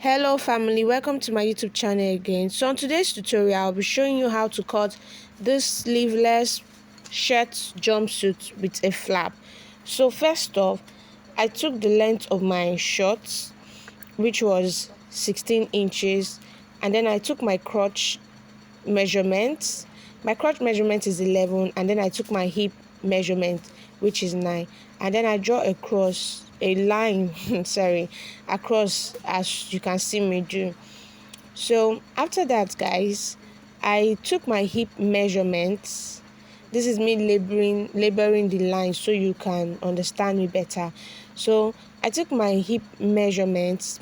Hello family, welcome to my YouTube channel again. So on today's tutorial, I'll be showing you how to cut this sleeveless shirt jumpsuit with a flap. So first off, I took the length of my shorts, which was 16 inches, and then I took my crotch measurement. My crotch measurement is 11, and then I took my hip measurement, which is 9, and then I draw a line across, as you can see me do. So after that, guys, I took my hip measurements. This is me labeling the line so you can understand me better. So I took my hip measurements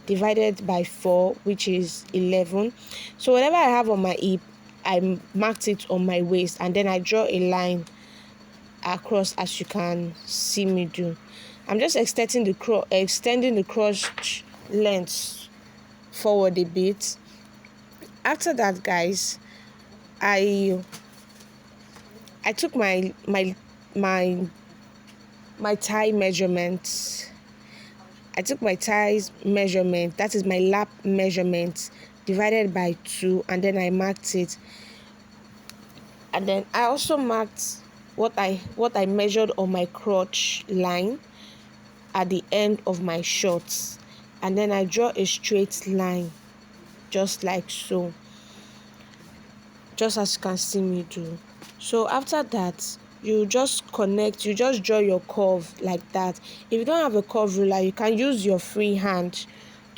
divided by 4, which is 11. So whatever I have on my hip, I marked it on my waist, and then I draw a line across, as you can see me do. I'm just extending the cross length forward a bit. After that, guys, I took my thigh measurement. I took my thighs measurement, that is my lap measurement, divided by 2, and then I marked it. And then I also marked what I measured on my crotch line at the end of my shorts, and then I draw a straight line, just like so, just as you can see me do. So after that, you just draw your curve like that. If you don't have a curve ruler, you can use your free hand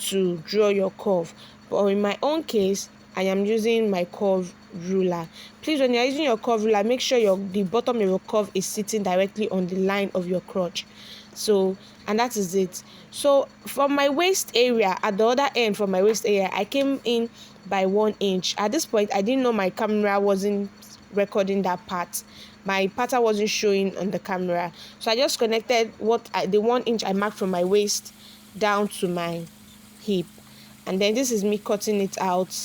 to draw your curve, but in my own case, I am using my curve ruler. Please, when you're using your curve ruler, make sure the bottom of your curve is sitting directly on the line of your crotch. So, and that is it. So from my waist area, at the other end from my waist area, I came in by 1 inch. At this point, I didn't know my camera wasn't recording that part. My pattern wasn't showing on the camera, so I just connected the 1 inch I marked from my waist down to my hip, and then this is me cutting it out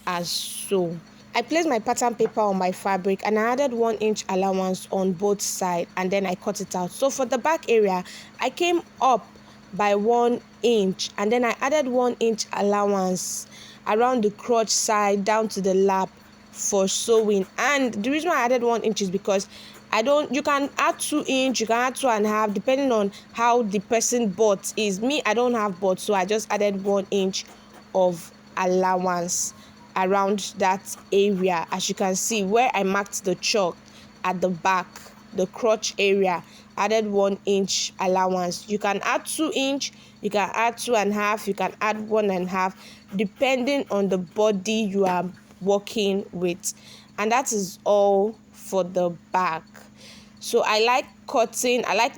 as so. I placed my pattern paper on my fabric, and I added 1 inch allowance on both sides, and then I cut it out. So for the back area, I came up by 1 inch, and then I added 1 inch allowance around the crotch side down to the lap for sewing. And the reason why I added 1 inch is because you can add 2 inch, you can add 2.5, depending on how the person butt is. Me, I don't have butt, so I just added 1 inch of allowance around that area. As you can see, where I marked the chalk at the back, the crotch area, added 1 inch allowance. You can add 2 inch, you can add 2.5, you can add 1.5, depending on the body you are working with. And that is all for the back. So I like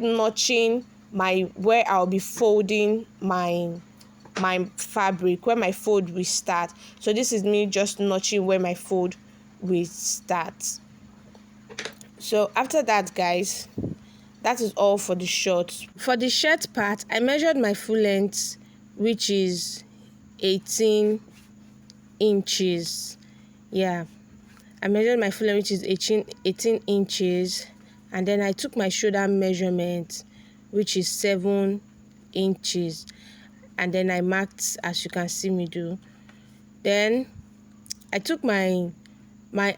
notching where I'll be folding my fabric, where my fold will start. So this is me just notching where my fold will start. So after that, guys, that is all for the shorts. For the shirt part, I measured my full length, which is 18 inches. Yeah, I measured my full length, which is 18 inches, and then I took my shoulder measurement, which is 7 inches, and then I marked, as you can see me do. Then I took my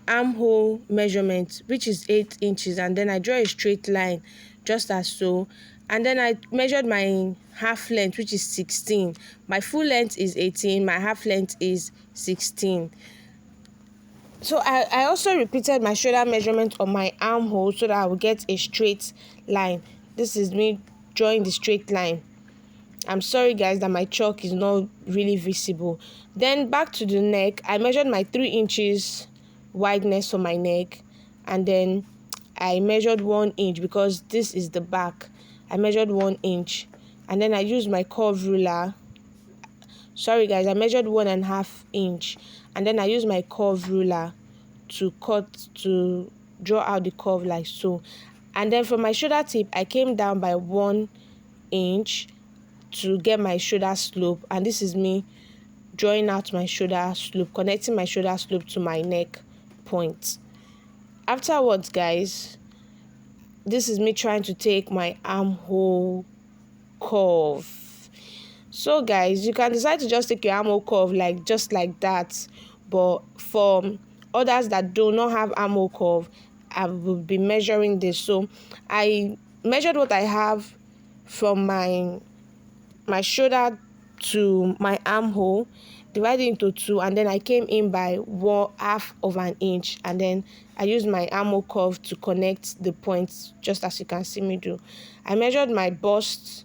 armhole measurement, which is 8 inches, and then I draw a straight line, just as so. And then I measured my half length, which is 16. My full length is 18, my half length is 16. So I also repeated my shoulder measurement on my armhole so that I will get a straight line. This is me drawing the straight line. I'm sorry, guys, that my chalk is not really visible. Then back to the neck, I measured my 3 inches wideness for my neck, and then I measured 1 inch because this is the back. I measured 1 inch, and then I used my curve ruler. Sorry, guys, I measured 1.5 inch, and then I used my curve ruler to draw out the curve like so. And then from my shoulder tip, I came down by 1 inch to get my shoulder slope, and this is me drawing out my shoulder slope, connecting my shoulder slope to my neck point. Afterwards, guys, this is me trying to take my armhole curve. So guys, you can decide to just take your armhole curve like just like that, but for others that do not have armhole curve, I will be measuring this. So I measured what I have from my shoulder to my armhole, divided into two, and then I came in by 1/2 of an inch, and then I used my armhole curve to connect the points, just as you can see me do. I measured my bust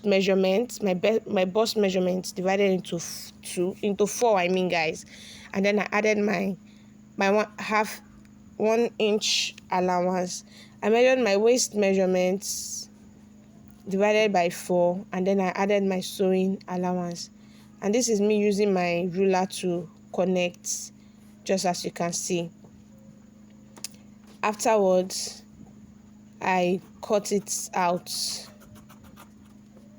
measurement, my bust measurements divided into four. I mean, guys, and then I added my 1/2 inch allowance. I measured my waist measurements divided by 4, and then I added my sewing allowance. And this is me using my ruler to connect, just as you can see. Afterwards, I cut it out.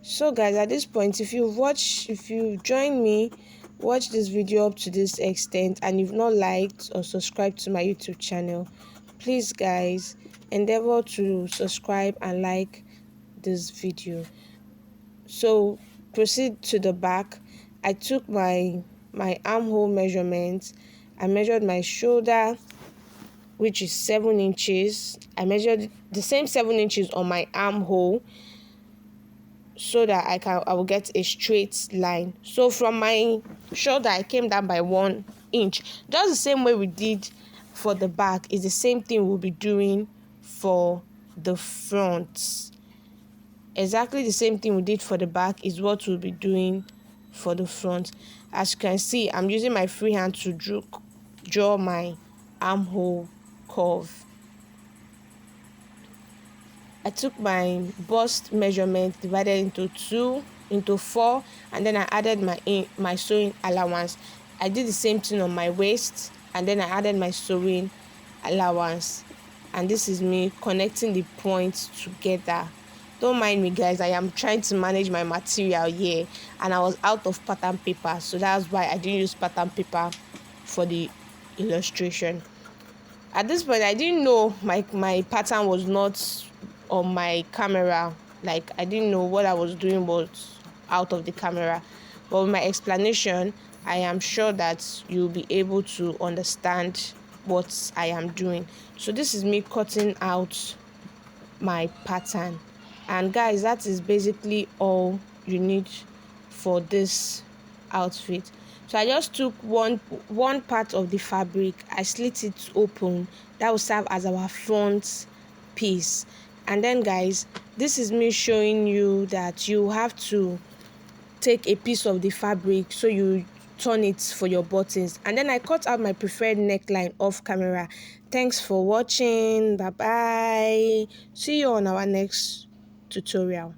So guys, at this point, if you join me, watch this video up to this extent, and you've not liked or subscribed to my YouTube channel, please guys, endeavor to subscribe and like this video. So proceed to the back. I took my armhole measurements. I measured my shoulder, which is 7 inches. I measured the same 7 inches on my armhole, so that I will get a straight line. So from my shoulder, I came down by 1 inch. Just the same way we did for the back is the same thing we'll be doing for the front. Exactly the same thing we did for the back is what we'll be doing for the front. As you can see, I'm using my free hand to draw my armhole curve. I took my bust measurement, divided into 4, and then I added my sewing allowance. I did the same thing on my waist, and then I added my sewing allowance. And this is me connecting the points together. Don't mind me, guys, I am trying to manage my material here, and I was out of pattern paper, so that's why I didn't use pattern paper for the illustration. At this point, I didn't know my pattern was not on my camera. Like, I didn't know what I was doing was out of the camera, but with my explanation, I am sure that you'll be able to understand what I am doing. So this is me cutting out my pattern, and guys, that is basically all you need for this outfit. So I just took one part of the fabric, I slit it open. That will serve as our front piece. And then guys, this is me showing you that you have to take a piece of the fabric, so you turn it for your buttons. And then I cut out my preferred neckline off camera. Thanks for watching. Bye bye. See you on our next tutorial.